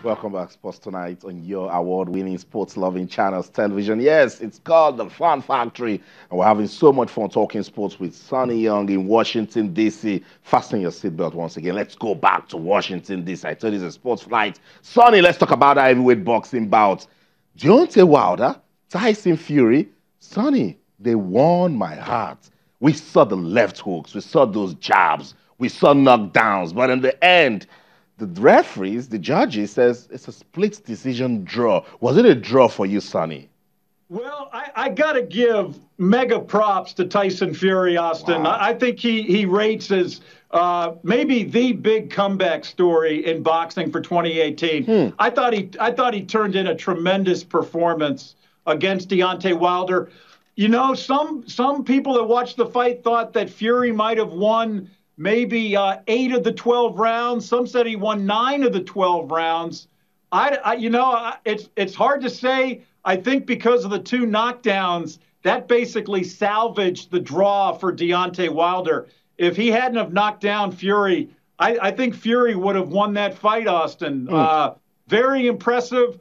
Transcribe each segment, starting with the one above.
Welcome back, Sports Tonight, on your award-winning, sports-loving channels television. Yes, it's called The Fun Factory, and we're having so much fun talking sports with Sonny Young in Washington, D.C. Fasten your seatbelt once again. Let's go back to Washington, D.C. I told you it's a sports flight. Sonny, let's talk about that heavyweight boxing bout. Deontay Wilder, Tyson Fury, Sonny, they won my heart. We saw the left hooks, we saw those jabs, we saw knockdowns, but in the end, the referees, the judges, says it's a split decision draw. Was it a draw for you, Sonny? Well, I got to give mega props to Tyson Fury, Austin. Wow. I think he rates as maybe the big comeback story in boxing for 2018. I thought he turned in a tremendous performance against Deontay Wilder. You know, some people that watched the fight thought that Fury might have won maybe 8 of the 12 rounds. Some said he won 9 of the 12 rounds. It's hard to say. I think because of the 2 knockdowns, that basically salvaged the draw for Deontay Wilder. If he hadn't have knocked down Fury, I think Fury would have won that fight, Austin. Very impressive,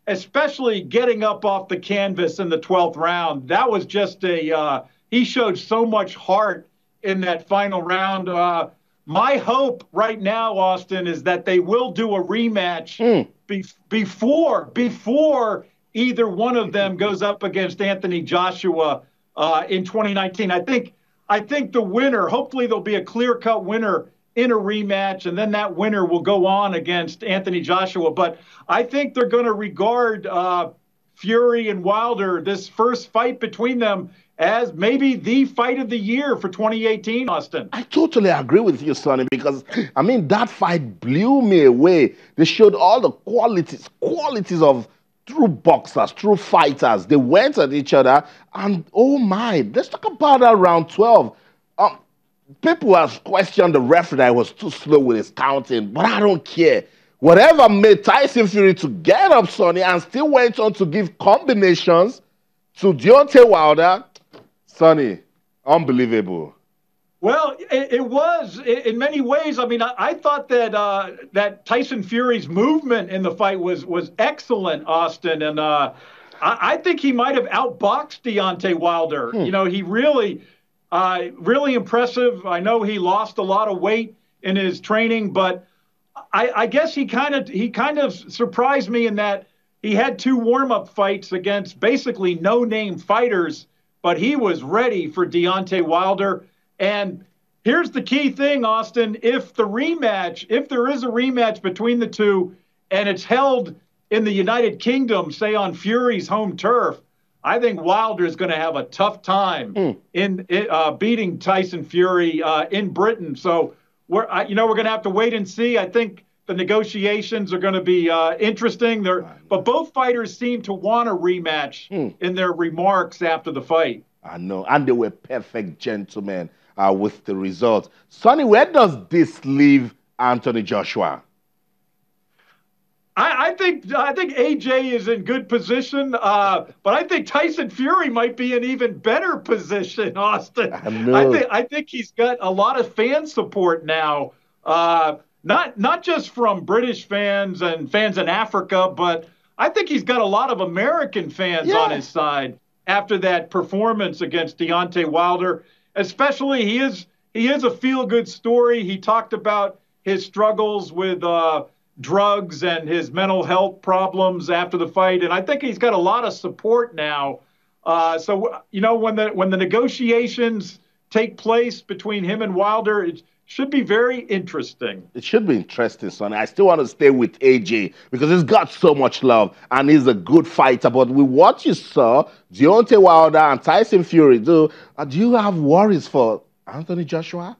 especially getting up off the canvas in the 12th round. That was just he showed so much heart in that final round. My hope right now, Austin, is that they will do a rematch before either one of them goes up against Anthony Joshua in 2019. I think the winner, hopefully there'll be a clear-cut winner in a rematch, and then that winner will go on against Anthony Joshua. But I think they're going to regard Fury and Wilder, this first fight between them, as maybe the fight of the year for 2018, Austin. I totally agree with you, Sonny, because, I mean, that fight blew me away. They showed all the qualities of true boxers, true fighters. They went at each other, and oh my, let's talk about that round 12. People have questioned the referee that he was too slow with his counting, but I don't care. Whatever made Tyson Fury to get up, Sonny, and still went on to give combinations to Deontay Wilder, Sonny, unbelievable. Well, it was in many ways. I mean, I thought that that Tyson Fury's movement in the fight was excellent, Austin, and I think he might have outboxed Deontay Wilder. You know, he really impressive. I know he lost a lot of weight in his training, but I guess he kind of surprised me in that he had 2 warm-up fights against basically no-name fighters, but he was ready for Deontay Wilder. And here's the key thing, Austin. If there is a rematch between the two, and it's held in the United Kingdom, say on Fury's home turf, I think Wilder is going to have a tough time in beating Tyson Fury in Britain. So we're going to have to wait and see. I think the negotiations are going to be interesting. But both fighters seem to want a rematch in their remarks after the fight. I know, and they were perfect gentlemen with the result. Sonny, where does this leave Anthony Joshua? I think AJ is in good position, but I think Tyson Fury might be in even better position, Austin. I think he's got a lot of fan support now, not just from British fans and fans in Africa, but I think he's got a lot of American fans on his side after that performance against Deontay Wilder. Especially, he is a feel-good story. He talked about his struggles with drugs and his mental health problems after the fight, and I think he's got a lot of support now. So you know, when the negotiations take place between him and Wilder, it should be very interesting. It should be interesting, Sonny. I still want to stay with AJ because he's got so much love and he's a good fighter. But with what you saw, Deontay Wilder and Tyson Fury, do you have worries for Anthony Joshua?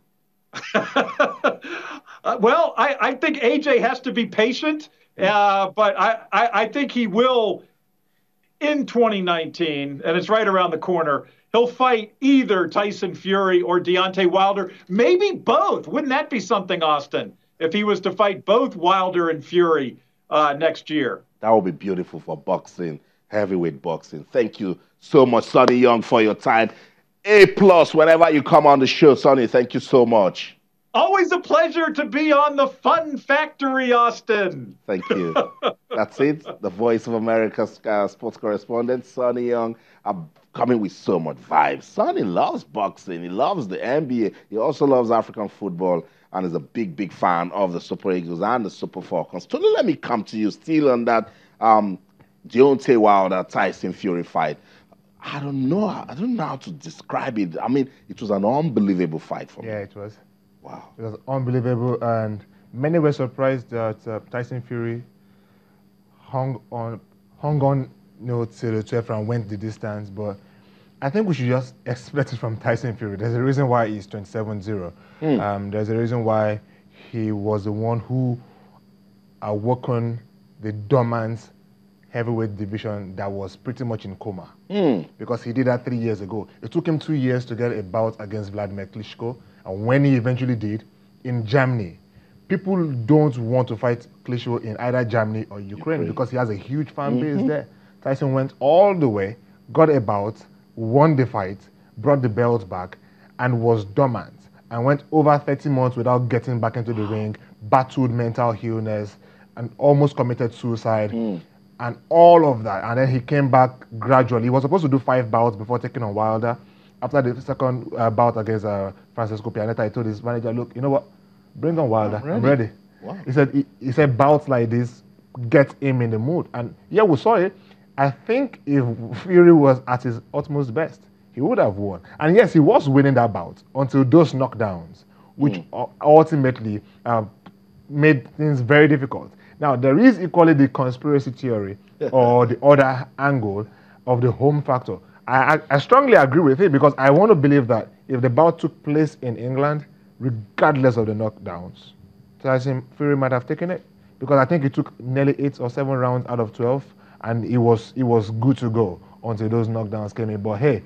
Well, I think AJ has to be patient, but I think he will in 2019, and it's right around the corner. He'll fight either Tyson Fury or Deontay Wilder, maybe both. Wouldn't that be something, Austin, if he was to fight both Wilder and Fury next year? That would be beautiful for boxing, heavyweight boxing. Thank you so much, Sonny Young, for your time. A+ whenever you come on the show, Sonny. Thank you so much. Always a pleasure to be on the Fun Factory, Austin. Thank you. That's it. The Voice of America's sports correspondent, Sonny Young, coming with so much vibes. Sonny loves boxing. He loves the NBA. He also loves African football and is a big, big fan of the Super Eagles and the Super Falcons. Tolu, let me come to you still on that Deontay Wilder Tyson Fury fight. I don't know. I don't know how to describe it. I mean, it was an unbelievable fight for me. Yeah, it was. Wow. It was unbelievable, and many were surprised that Tyson Fury hung on, till the 12th round, went the distance. But I think we should just expect it from Tyson Fury. There's a reason why he's 27-0. There's a reason why he was the one who awoken the dormant heavyweight division that was pretty much in coma. Because he did that 3 years ago. It took him 2 years to get a bout against Vladimir Klitschko. And when he eventually did, in Germany, people don't want to fight Klitschko in either Germany or Ukraine because he has a huge fan base there. Tyson went all the way, got a bout, won the fight, brought the belt back, and was dormant. And went over 30 months without getting back into the ring, battled mental illness, and almost committed suicide. And all of that. And then he came back gradually. He was supposed to do 5 bouts before taking on Wilder. After the second bout against Francisco Pianeta, he told his manager, look, you know what? Bring on Wilder. I'm ready. Wow. He said bouts like this get him in the mood. And yeah, we saw it. I think if Fury was at his utmost best, he would have won. And yes, he was winning that bout until those knockdowns, which ultimately made things very difficult. Now, there is equally the conspiracy theory or the other angle of the home factor. I strongly agree with it because I want to believe that if the bout took place in England, regardless of the knockdowns, Tyson Fury might have taken it because I think it took nearly 8 or 7 rounds out of 12, and it was good to go until those knockdowns came in. But hey,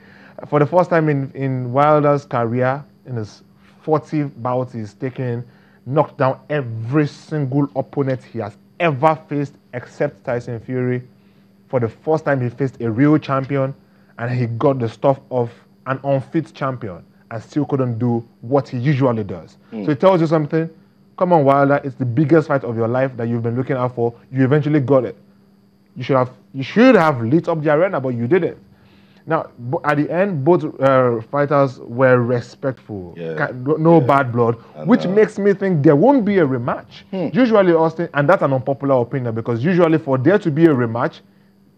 for the first time in Wilder's career, in his 40 bouts, he's knocked down every single opponent he has ever faced except Tyson Fury. For the first time, he faced a real champion, and he got the stuff of an unfit champion and still couldn't do what he usually does. So it tells you something. Come on, Wilder, it's the biggest fight of your life that you've been looking out for. You eventually got it. You should have lit up the arena, but you didn't. Now, at the end, both fighters were respectful. No bad blood, which makes me think there won't be a rematch. Usually, Austin, and that's an unpopular opinion because usually for there to be a rematch,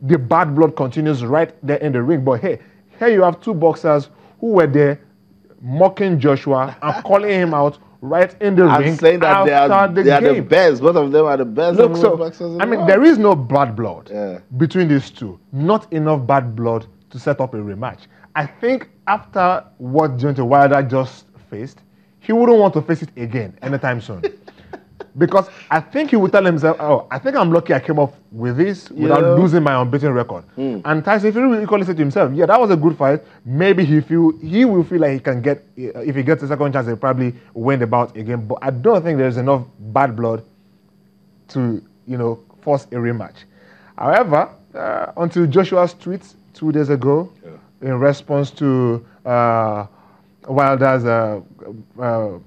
the bad blood continues right there in the ring. But hey, here you have 2 boxers who were there mocking Joshua and calling him out right in the ring. And saying that they are the best. Both of them are the best. Look, so, I mean, there is no bad blood between these two. Not enough bad blood to set up a rematch. I think after what Deontay Wilder just faced, he wouldn't want to face it again anytime soon. Because I think he would tell himself, oh, I think I'm lucky I came off with this without losing my unbeaten record. And Tyson Fury will equally say to himself, yeah, that was a good fight. Maybe he will feel like he can get, if he gets a second chance, he'll probably win the bout again. But I don't think there's enough bad blood to, force a rematch. However, until Joshua's tweets 2 days ago, in response to Wilder's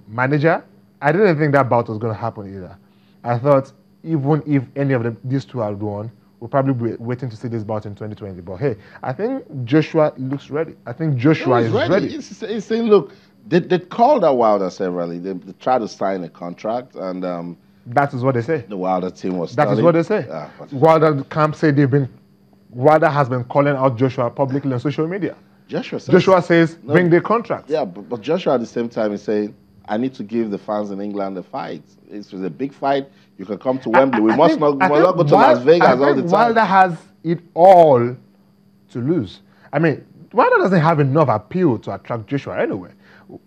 manager, I didn't think that bout was going to happen either. I thought even if any of these two had won, we'll probably be waiting to see this bout in 2020. But hey, I think Joshua looks ready. I think Joshua is ready. He's saying, look, they called out Wilder severally. They tried to sign a contract, and that is what they say. The Wilder team was That is what they say. Wilder camp say Wilder has been calling out Joshua publicly on social media. Joshua says, bring the contract. Yeah, but Joshua at the same time is saying, I need to give the fans in England a fight. It was a big fight. You can come to Wembley. We must not go to Las Vegas all the time. Wilder has it all to lose. I mean, Wilder doesn't have enough appeal to attract Joshua anyway.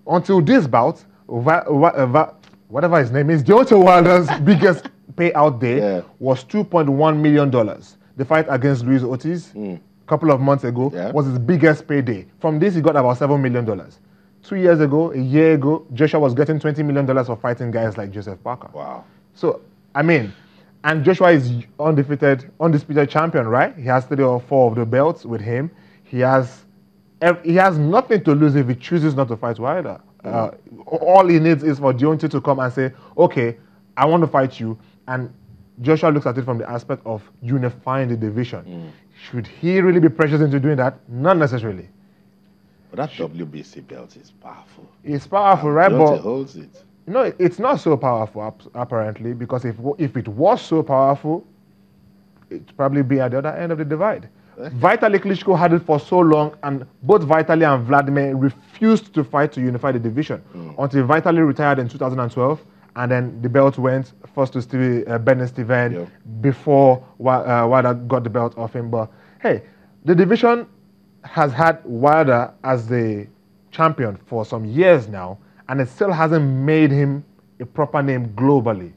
Until this bout, whatever his name is, Deontay Wilder's biggest payout day was $2.1 million. The fight against Luis Ortiz a couple of months ago was his biggest payday. From this, he got about $7 million. 2 years ago, a year ago, Joshua was getting $20 million for fighting guys like Joseph Parker. Wow. So, I mean, and Joshua is undisputed champion, right? He has 3 or 4 of the belts with him. He has nothing to lose if he chooses not to fight Wilder. All he needs is for Deontay to come and say, okay, I want to fight you. And Joshua looks at it from the aspect of unifying the division. Should he really be pressured into doing that? Not necessarily. But that WBC belt is powerful. It's powerful, right? Deontay But holds it. no, it's not so powerful, apparently, because if it was so powerful, it'd probably be at the other end of the divide. Vitaly Klitschko had it for so long, and both Vitaly and Vladimir refused to fight to unify the division until Vitaly retired in 2012, and then the belt went first to Benny Steven before Wilder got the belt off him. But hey, the division has had Wilder as the champion for some years now, and it still hasn't made him a proper name globally.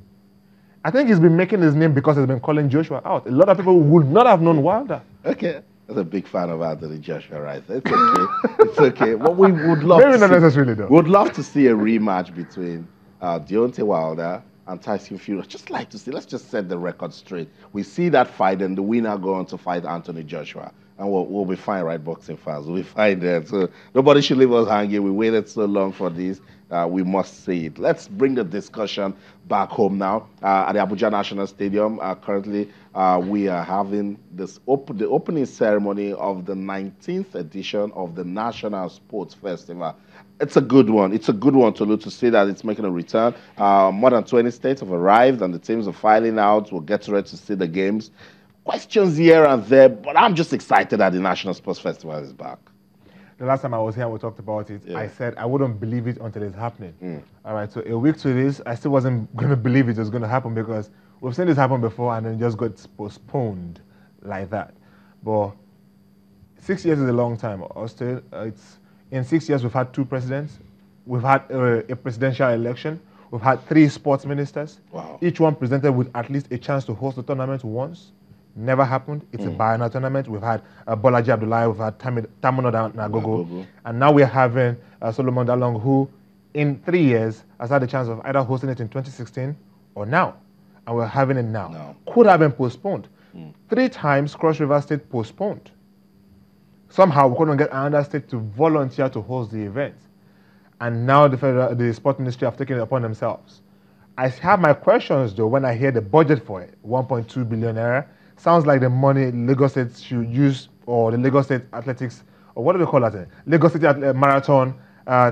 I think he's been making his name because he's been calling Joshua out. A lot of people would not have known Wilder. Okay. That's a big fan of Anthony Joshua, right? It's okay. It's okay. What we would love Maybe not necessarily, though. Would love to see a rematch between Deontay Wilder and Tyson Fury. I'd just like to see, let's just set the record straight. We see that fight and the winner go on to fight Anthony Joshua. And we'll be fine, right, boxing fans? We'll be fine there. So nobody should leave us hanging. We waited so long for this. We must see it. Let's bring the discussion back home now. At the Abuja National Stadium, currently we are having the opening ceremony of the 19th edition of the National Sports Festival. It's a good one. It's a good one to see that it's making a return. More than 20 states have arrived and the teams are filing out. We'll get ready to see the games. Questions here and there, but I'm just excited that the National Sports Festival is back. The last time I was here and we talked about it, I said I wouldn't believe it until it's happening. All right, so a week to this, I still wasn't going to believe it was going to happen because we've seen this happen before and then it just got postponed like that. But 6 years is a long time. Austin, in 6 years, we've had 2 presidents. We've had a presidential election. We've had 3 sports ministers. Wow. Each one presented with at least a chance to host the tournament once. Never happened. It's a biennial tournament. We've had Bolaji Abdullahi, we've had Tamino Nagogo, and now we're having Solomon Dalong, who in 3 years has had the chance of either hosting it in 2016 or now. And we're having it now. No. Could have been postponed. 3 times Cross River State postponed. Somehow we couldn't get another state to volunteer to host the event. And now the Sport Ministry have taken it upon themselves. I have my questions though when I hear the budget for it, 1.2 billion naira. Sounds like the money Lagos State should use, or the Lagos State Athletics, or what do they call that? Lagos State Marathon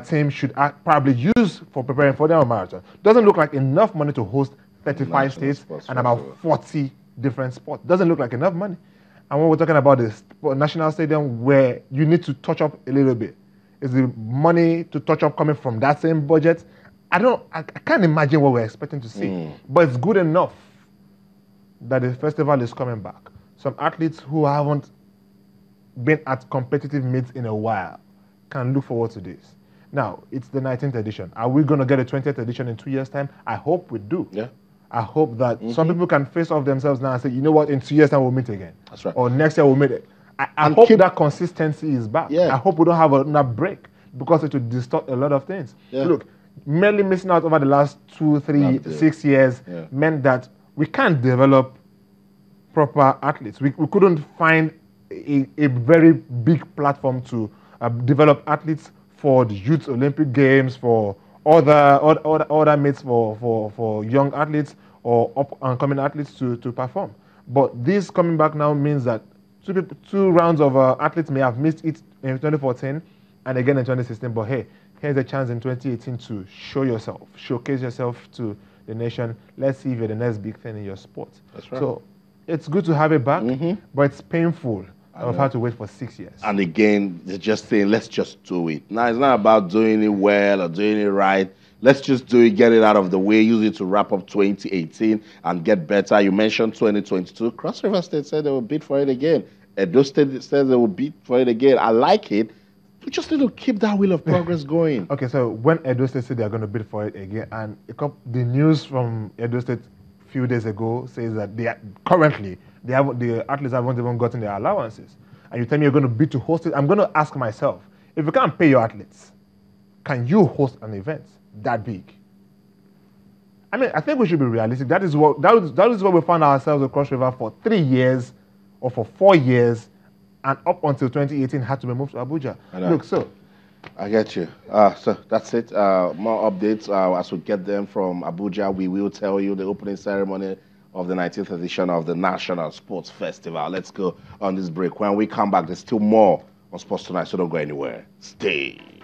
team should probably use for preparing for their marathon. Doesn't look like enough money to host 35 states and about 40 different sports. Doesn't look like enough money. And when we're talking about this national stadium where you need to touch up a little bit, is the money to touch up coming from that same budget? I can't imagine what we're expecting to see, but it's good enough that the festival is coming back. Some athletes who haven't been at competitive meets in a while can look forward to this. Now, it's the 19th edition. Are we going to get a 20th edition in 2 years' time? I hope we do. Yeah. I hope that some people can face off themselves now and say, you know what, in 2 years' time we'll meet again. That's right. Or next year we'll meet it. I hope that consistency is back. Yeah. I hope we don't have another break because it will distort a lot of things. Yeah. Look, merely missing out over the last 2, 3, 6 years meant that we can't develop proper athletes. We couldn't find a very big platform to develop athletes for the Youth Olympic Games, for other meets for young athletes or up-and-coming athletes to perform. But this coming back now means that 2 rounds of athletes may have missed it in 2014 and again in 2016. But hey, here's a chance in 2018 to show yourself, showcase yourself to the nation. Let's see if you're the next big thing in your sport. That's right. So it's good to have it back, but it's painful. I've had to wait for 6 years. And again, they're just saying, let's just do it. Now, it's not about doing it well or doing it right. Let's just do it, get it out of the way, use it to wrap up 2018 and get better. You mentioned 2022. Cross River State said they will bid for it again. Edo State said they will bid for it again. I like it. We just need to keep that wheel of progress going. Okay, so when Edo State said they're going to bid for it again, and the news from Edo State a few days ago says that the athletes haven't even gotten their allowances. And you tell me you're going to bid to host it. I'm going to ask myself, if you can't pay your athletes, can you host an event that big? I mean, I think we should be realistic. That is what we found ourselves at Cross River for 3 years or for 4 years, and up until 2018 had to be moved to Abuja. Look, so I get you. So that's it. More updates as we get them from Abuja. We will tell you the opening ceremony of the 19th edition of the National Sports Festival. Let's go on this break. When we come back, there's still more on Sports Tonight, so don't go anywhere. Stay.